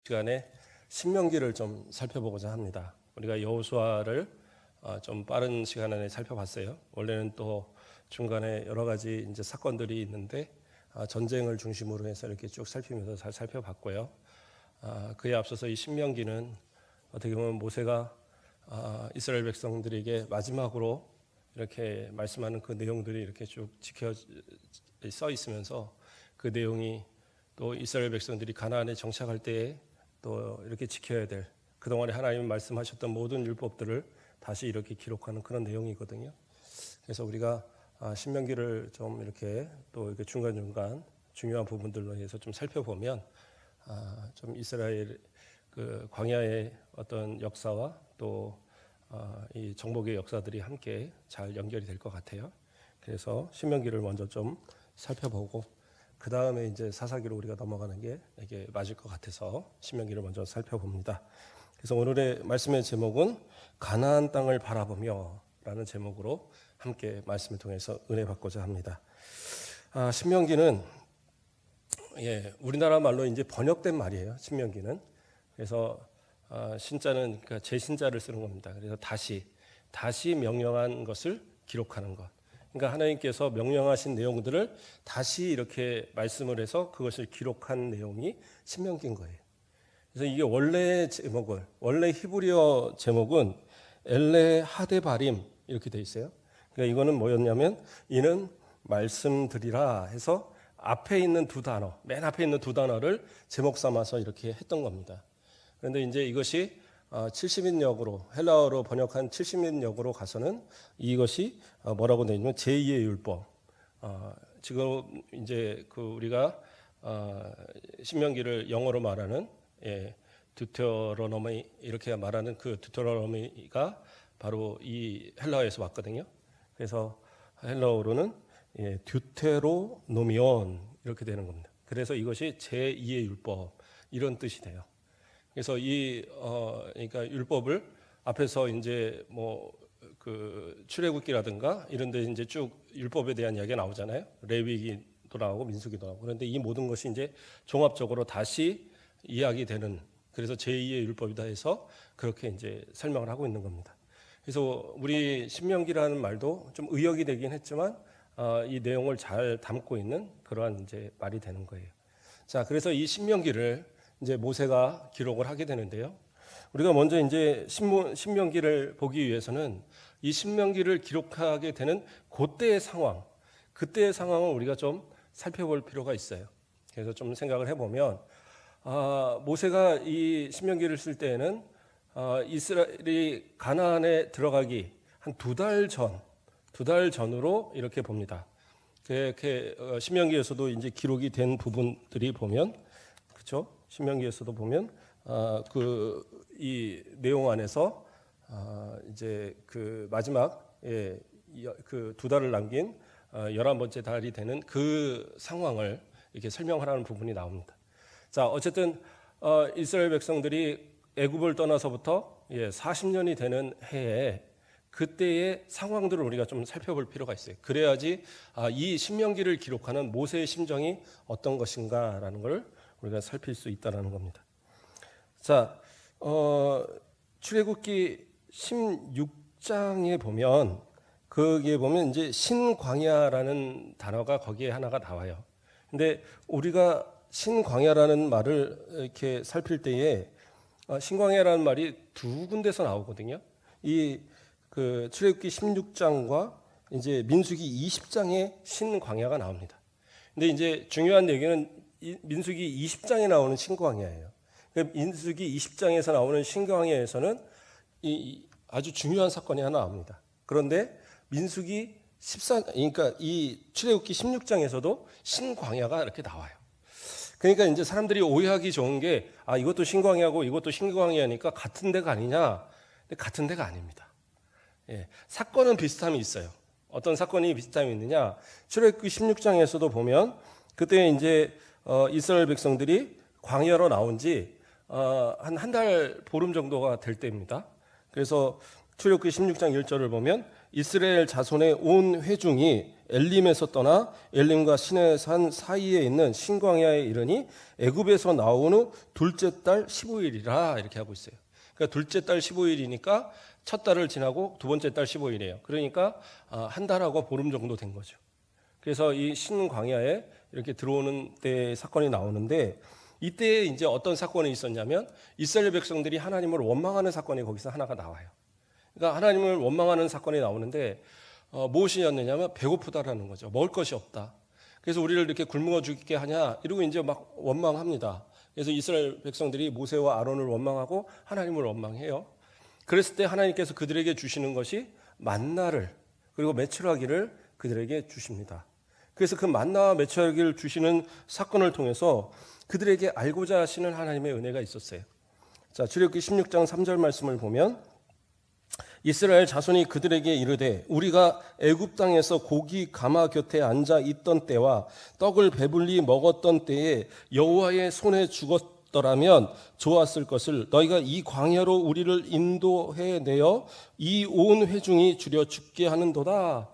시간에 신명기를 좀 살펴보고자 합니다. 우리가 여호수아를 좀 빠른 시간 안에 살펴봤어요. 원래는 또 중간에 여러 가지 이제 사건들이 있는데 전쟁을 중심으로 해서 이렇게 쭉 살피면서 잘 살펴봤고요. 그에 앞서서 이 신명기는 어떻게 보면 모세가 이스라엘 백성들에게 마지막으로 이렇게 말씀하는 그 내용들이 이렇게 쭉 써 있으면서 그 내용이 또 이스라엘 백성들이 가나안에 정착할 때에 또 이렇게 지켜야 될 그동안에 하나님 말씀하셨던 모든 율법들을 다시 이렇게 기록하는 그런 내용이거든요. 그래서 우리가 신명기를 좀 이렇게 또 이렇게 중간중간 중요한 부분들로 해서 좀 살펴보면 좀 이스라엘 그 광야의 어떤 역사와 또 이 정복의 역사들이 함께 잘 연결이 될 것 같아요. 그래서 신명기를 먼저 좀 살펴보고 그 다음에 이제 사사기로 우리가 넘어가는 게 이게 맞을 것 같아서 신명기를 먼저 살펴봅니다. 그래서 오늘의 말씀의 제목은 가나안 땅을 바라보며라는 제목으로 함께 말씀을 통해서 은혜 받고자 합니다. 신명기는 우리나라 말로 이제 번역된 말이에요. 신명기는. 그래서 신자는 그러니까 제신자를 쓰는 겁니다. 그래서 다시 명령한 것을 기록하는 것. 그러니까 하나님께서 명령하신 내용들을 다시 이렇게 말씀을 해서 그것을 기록한 내용이 신명기인 거예요. 그래서 이게 원래 히브리어 제목은 엘레 하데바림 이렇게 돼 있어요. 그러니까 이거는 뭐였냐면 이는 말씀드리라 해서 앞에 있는 두 단어, 맨 앞에 있는 두 단어를 제목 삼아서 이렇게 했던 겁니다. 그런데 이제 이것이 70인역으로 헬라어로 번역한 70인역으로 가서는 이것이 뭐라고 되어 있냐면 제2의 율법. 지금 이제 그 우리가 신명기를 영어로 말하는 듀테로노미 이렇게 말하는 그 듀테로노미가 바로 이 헬라어에서 왔거든요. 그래서 헬라어로는 듀테로노미온 이렇게 되는 겁니다. 그래서 이것이 제2의 율법 이런 뜻이 돼요. 그래서 그러니까 율법을 앞에서 이제 뭐 그 출애굽기라든가 이런 데 이제 쭉 율법에 대한 이야기가 나오잖아요. 레위기도 나오고 민수기도 나오고. 그런데 이 모든 것이 이제 종합적으로 다시 이야기되는 그래서 제2의 율법이다 해서 그렇게 이제 설명을 하고 있는 겁니다. 그래서 우리 신명기라는 말도 좀 의역이 되긴 했지만 이 내용을 잘 담고 있는 그러한 이제 말이 되는 거예요. 자, 그래서 이 신명기를 이제 모세가 기록을 하게 되는데요. 우리가 먼저 이제 신명기를 보기 위해서는 이 신명기를 기록하게 되는 그때의 상황을 우리가 좀 살펴볼 필요가 있어요. 그래서 좀 생각을 해보면 모세가 이 신명기를 쓸 때에는 이스라엘이 가나안에 들어가기 한 두 달 전으로 이렇게 봅니다. 이렇게 신명기에서도 이제 기록이 된 부분들이 보면 그렇죠? 신명기에서도 보면 이 내용 안에서 이제 그 마지막 그 두 달을 남긴 11번째 달이 되는 그 상황을 이렇게 설명하라는 부분이 나옵니다. 자, 어쨌든 이스라엘 백성들이 애굽을 떠나서부터 40년이 되는 해에 그때의 상황들을 우리가 좀 살펴볼 필요가 있어요. 그래야지 이 신명기를 기록하는 모세의 심정이 어떤 것인가라는 걸 우리가 살필 수 있다는 겁니다. 자, 출애굽기 16장에 보면 거기에 보면 이제 신광야라는 단어가 거기에 하나가 나와요. 근데 우리가 신광야라는 말을 이렇게 살필 때에 신광야라는 말이 두 군데서 나오거든요. 이 그 출애굽기 16장과 이제 민수기 20장에 신광야가 나옵니다. 근데 이제 중요한 얘기는 민수기 20장에 나오는 신광야예요. 민수기 20장에서 나오는 신광야에서는 아주 중요한 사건이 하나 나옵니다. 그런데 민수기 14, 그러니까 이 출애굽기 16장에서도 신광야가 이렇게 나와요. 그러니까 이제 사람들이 오해하기 좋은 게 이것도 신광야고 이것도 신광야니까 같은 데가 아니냐? 근데 같은 데가 아닙니다. 사건은 비슷함이 있어요. 어떤 사건이 비슷함이 있느냐? 출애굽기 16장에서도 보면 그때 이제 이스라엘 백성들이 광야로 나온 지 한 달 보름 정도가 될 때입니다. 그래서 출애굽기 16장 1절을 보면 이스라엘 자손의 온 회중이 엘림에서 떠나 엘림과 시내산 사이에 있는 신광야에 이르니 애굽에서 나온 후 둘째 달 15일이라 이렇게 하고 있어요. 그러니까 둘째 달 15일이니까 첫 달을 지나고 두 번째 달 15일이에요. 그러니까 한 달하고 보름 정도 된 거죠. 그래서 이 신광야에 이렇게 들어오는 때 사건이 나오는데, 이때 이제 어떤 사건이 있었냐면 이스라엘 백성들이 하나님을 원망하는 사건이 거기서 하나가 나와요. 그러니까 하나님을 원망하는 사건이 나오는데 무엇이었느냐면 배고프다라는 거죠. 먹을 것이 없다. 그래서 우리를 이렇게 굶어 죽게 하냐 이러고 이제 막 원망합니다. 그래서 이스라엘 백성들이 모세와 아론을 원망하고 하나님을 원망해요. 그랬을 때 하나님께서 그들에게 주시는 것이 만나를, 그리고 메추라기를 그들에게 주십니다. 그래서 그 만나와 메추라기를 주시는 사건을 통해서 그들에게 알고자 하시는 하나님의 은혜가 있었어요. 자, 출애굽기 16장 3절 말씀을 보면 이스라엘 자손이 그들에게 이르되 우리가 애굽 땅에서 고기 가마 곁에 앉아 있던 때와 떡을 배불리 먹었던 때에 여호와의 손에 죽었더라면 좋았을 것을 너희가 이 광야로 우리를 인도해 내어 이 온 회중이 줄여 죽게 하는도다.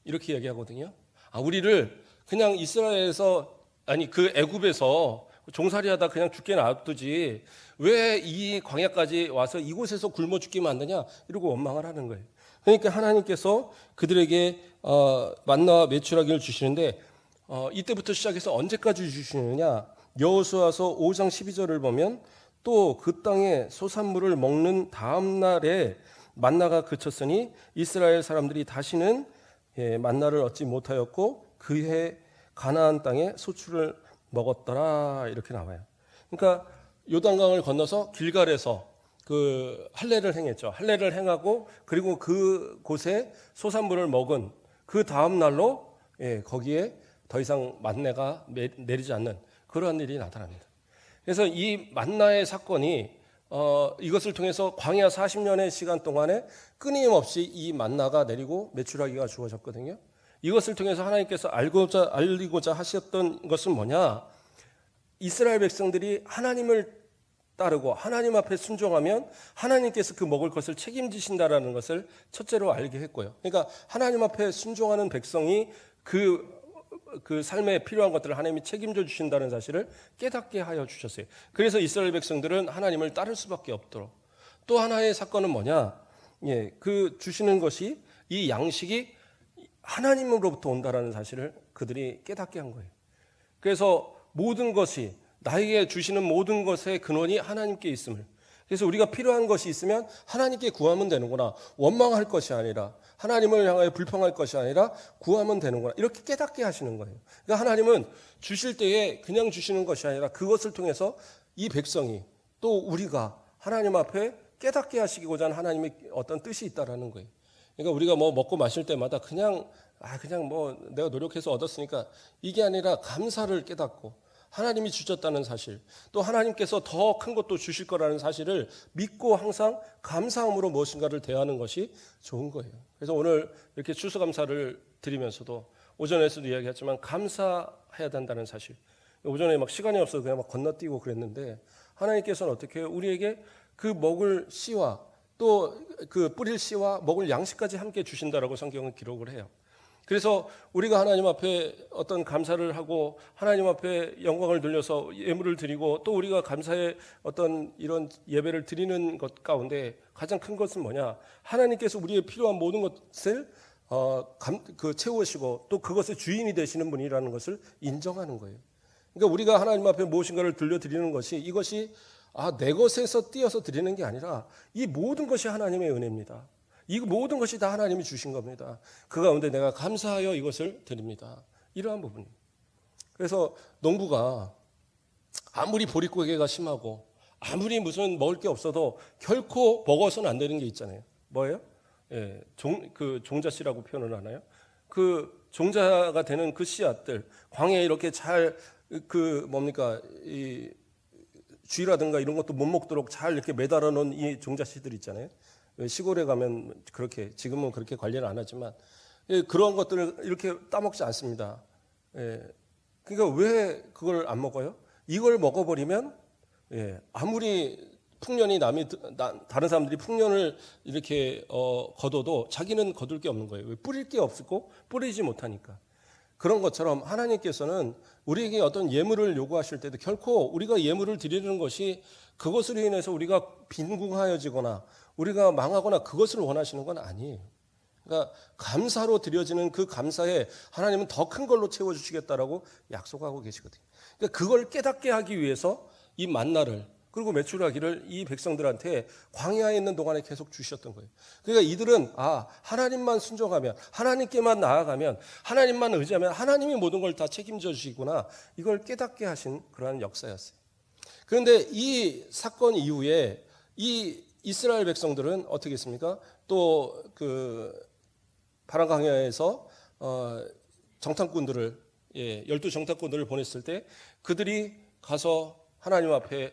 이렇게 얘기하거든요. 우리를 그냥 이스라엘에서, 아니 그 애굽에서 종살이하다 그냥 죽게 놔두지 왜 이 광야까지 와서 이곳에서 굶어 죽게 만드냐 이러고 원망을 하는 거예요. 그러니까 하나님께서 그들에게 만나와 메추라기를 주시는데 이때부터 시작해서 언제까지 주시느냐, 여호수아서 5장 12절을 보면 또 그 땅에 소산물을 먹는 다음 날에 만나가 그쳤으니 이스라엘 사람들이 다시는 만나를 얻지 못하였고 그해 가나안 땅에 소출을 먹었더라 이렇게 나와요. 그러니까 요단강을 건너서 길갈에서 그 할례를 행했죠. 할례를 행하고 그리고 그 곳에 소산물을 먹은 그 다음 날로 거기에 더 이상 만나가 내리지 않는 그러한 일이 나타납니다. 그래서 이 만나의 사건이 이것을 통해서 광야 40년의 시간 동안에 끊임없이 이 만나가 내리고 메추라기가 주어졌거든요. 이것을 통해서 하나님께서 알리고자 하셨던 것은 뭐냐? 이스라엘 백성들이 하나님을 따르고 하나님 앞에 순종하면 하나님께서 그 먹을 것을 책임지신다라는 것을 첫째로 알게 했고요. 그러니까 하나님 앞에 순종하는 백성이 그 삶에 필요한 것들을 하나님이 책임져 주신다는 사실을 깨닫게 하여 주셨어요. 그래서 이스라엘 백성들은 하나님을 따를 수밖에 없도록. 또 하나의 사건은 뭐냐? 그 주시는 것이 이 양식이 하나님으로부터 온다라는 사실을 그들이 깨닫게 한 거예요. 그래서 모든 것이 나에게 주시는 모든 것의 근원이 하나님께 있음을, 그래서 우리가 필요한 것이 있으면 하나님께 구하면 되는구나, 원망할 것이 아니라 하나님을 향하여 불평할 것이 아니라 구하면 되는구나, 이렇게 깨닫게 하시는 거예요. 그러니까 하나님은 주실 때에 그냥 주시는 것이 아니라 그것을 통해서 이 백성이 또 우리가 하나님 앞에 깨닫게 하시고자 하는 하나님의 어떤 뜻이 있다라는 거예요. 그러니까 우리가 뭐 먹고 마실 때마다 그냥 뭐 내가 노력해서 얻었으니까 이게 아니라 감사를 깨닫고 하나님이 주셨다는 사실, 또 하나님께서 더 큰 것도 주실 거라는 사실을 믿고 항상 감사함으로 무엇인가를 대하는 것이 좋은 거예요. 그래서 오늘 이렇게 추수감사를 드리면서도 오전에서도 이야기했지만 감사해야 된다는 사실. 오전에 막 시간이 없어서 그냥 막 건너뛰고 그랬는데 하나님께서는 어떻게 해요? 우리에게 그 먹을 씨와 또 그 뿌릴 씨와 먹을 양식까지 함께 주신다라고 성경은 기록을 해요. 그래서 우리가 하나님 앞에 어떤 감사를 하고 하나님 앞에 영광을 돌려서 예물을 드리고 또 우리가 감사의 어떤 이런 예배를 드리는 것 가운데 가장 큰 것은 뭐냐? 하나님께서 우리의 필요한 모든 것을 채우시고 또 그것의 주인이 되시는 분이라는 것을 인정하는 거예요. 그러니까 우리가 하나님 앞에 무엇인가를 들려드리는 것이 이것이 내 것에서 띄어서 드리는 게 아니라 이 모든 것이 하나님의 은혜입니다. 이 모든 것이 다 하나님이 주신 겁니다. 그 가운데 내가 감사하여 이것을 드립니다. 이러한 부분입니다. 그래서 농부가 아무리 보릿고개가 심하고 아무리 무슨 먹을 게 없어도 결코 먹어서는 안 되는 게 있잖아요. 뭐예요? 종자씨라고 표현을 하나요? 그 종자가 되는 그 씨앗들, 광야에 이렇게 잘 이 쥐라든가 이런 것도 못 먹도록 잘 이렇게 매달아 놓은 이 종자씨들 있잖아요. 시골에 가면 그렇게, 지금은 그렇게 관리를 안 하지만 그런 것들을 이렇게 따먹지 않습니다. 그러니까 왜 그걸 안 먹어요? 이걸 먹어버리면 아무리 풍년이 다른 사람들이 풍년을 이렇게 거둬도 자기는 거둘 게 없는 거예요. 왜? 뿌릴 게 없고 뿌리지 못하니까. 그런 것처럼 하나님께서는 우리에게 어떤 예물을 요구하실 때도 결코 우리가 예물을 드리는 것이 그것으로 인해서 우리가 빈궁하여지거나 우리가 망하거나 그것을 원하시는 건 아니에요. 그러니까 감사로 드려지는 그 감사에 하나님은 더 큰 걸로 채워주시겠다라고 약속하고 계시거든요. 그러니까 그걸 깨닫게 하기 위해서 이 만나를 그리고 메추라기를 이 백성들한테 광야에 있는 동안에 계속 주셨던 거예요. 그러니까 이들은 하나님만 순종하면 하나님께만 나아가면 하나님만 의지하면 하나님이 모든 걸 다 책임져 주시구나 이걸 깨닫게 하신 그러한 역사였어요. 그런데 이 사건 이후에 이 이스라엘 백성들은 어떻게 했습니까? 또 그 바람 광야에서 정탐꾼들을 12정탐꾼들을 보냈을 때 그들이 가서 하나님 앞에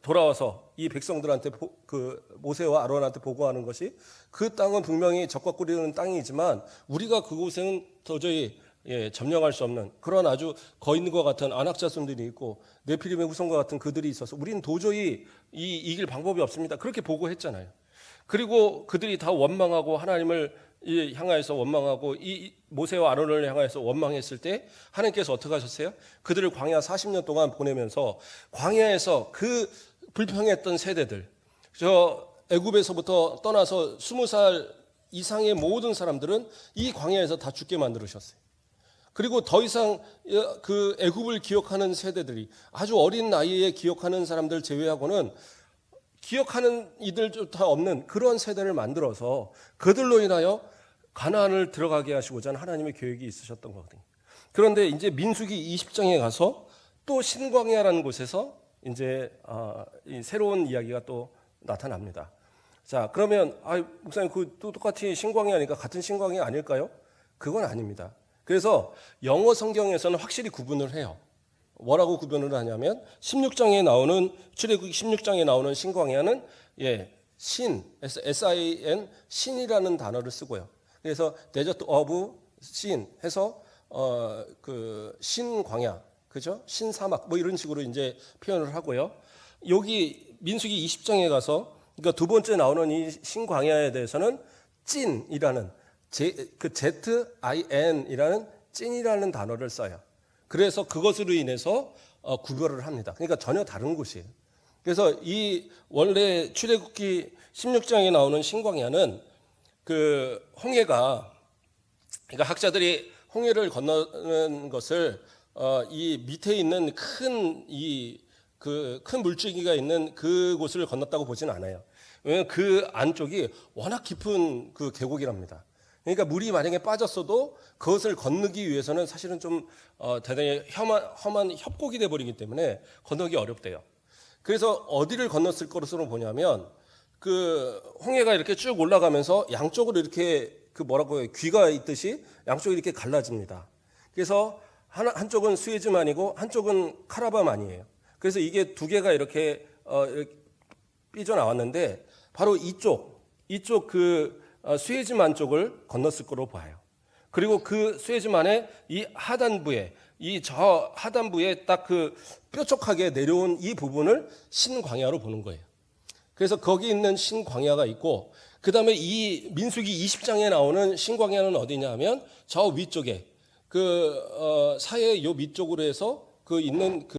돌아와서 이 백성들한테 그 모세와 아론한테 보고하는 것이 그 땅은 분명히 적과 꿀이는 땅이지만 우리가 그곳에는 도저히 점령할 수 없는 그런 아주 거인과 같은 안악자손들이 있고 네피림의 후손과 같은 그들이 있어서 우리는 도저히 이길 방법이 없습니다. 그렇게 보고했잖아요. 그리고 그들이 다 원망하고 하나님을 향하여서 원망하고 이 모세와 아론을 향하여서 원망했을 때 하나님께서 어떻게 하셨어요? 그들을 광야 40년 동안 보내면서 광야에서 그 불평했던 세대들 저 애굽에서부터 떠나서 20살 이상의 모든 사람들은 이 광야에서 다 죽게 만들으셨어요. 그리고 더 이상 그 애굽을 기억하는 세대들이 아주 어린 나이에 기억하는 사람들 제외하고는 기억하는 이들조차 없는 그런 세대를 만들어서 그들로 인하여 가나안을 들어가게 하시고자 하는 하나님의 계획이 있으셨던 거거든요. 그런데 이제 민수기 20장에 가서 또 신광야라는 곳에서 이제 이 새로운 이야기가 또 나타납니다. 자, 그러면 목사님 그 또 똑같이 신광야니까 같은 신광야 아닐까요? 그건 아닙니다. 그래서 영어 성경에서는 확실히 구분을 해요. 뭐라고 구분을 하냐면 16장에 나오는 출애굽기 16장에 나오는 신광야는 신 S-I-N 신이라는 단어를 쓰고요. 그래서 데저트 오브 신 해서 그 신광야 그죠? 신사막 뭐 이런 식으로 이제 표현을 하고요. 여기 민수기 20장에 가서 그러니까 두 번째 나오는 이 신광야에 대해서는 찐이라는 그 ZIN이라는 찐이라는 단어를 써요. 그래서 그것으로 인해서 구별을 합니다. 그러니까 전혀 다른 곳이에요. 그래서 이 원래 출애굽기 16장에 나오는 신광야는 그 홍해가 그러니까 학자들이 홍해를 건너는 것을 이 밑에 있는 큰 물줄기가 있는 그곳을 건넜다고 보지는 않아요. 왜냐하면 그 안쪽이 워낙 깊은 그 계곡이랍니다. 그러니까 물이 만약에 빠졌어도 그것을 건너기 위해서는 사실은 좀 대단히 험한 협곡이 돼버리기 때문에 건너기 어렵대요. 그래서 어디를 건넜을 것으로 보냐면 그 홍해가 이렇게 쭉 올라가면서 양쪽으로 이렇게 그 뭐라고 해요? 귀가 있듯이 양쪽이 이렇게 갈라집니다. 그래서 한쪽은 수에즈만이고 한쪽은 카라바만이에요. 그래서 이게 두 개가 이렇게 삐져나왔는데 바로 이쪽 그 수에즈만 쪽을 건넜을 거로 봐요. 그리고 그 수에즈만의 이 하단부에 저 하단부에 딱 그 뾰족하게 내려온 이 부분을 신광야로 보는 거예요. 그래서 거기 있는 신광야가 있고 그 다음에 이 민수기 20장에 나오는 신광야는 어디냐 하면 저 위쪽에 그 사해 요 밑쪽으로 해서 그 있는 그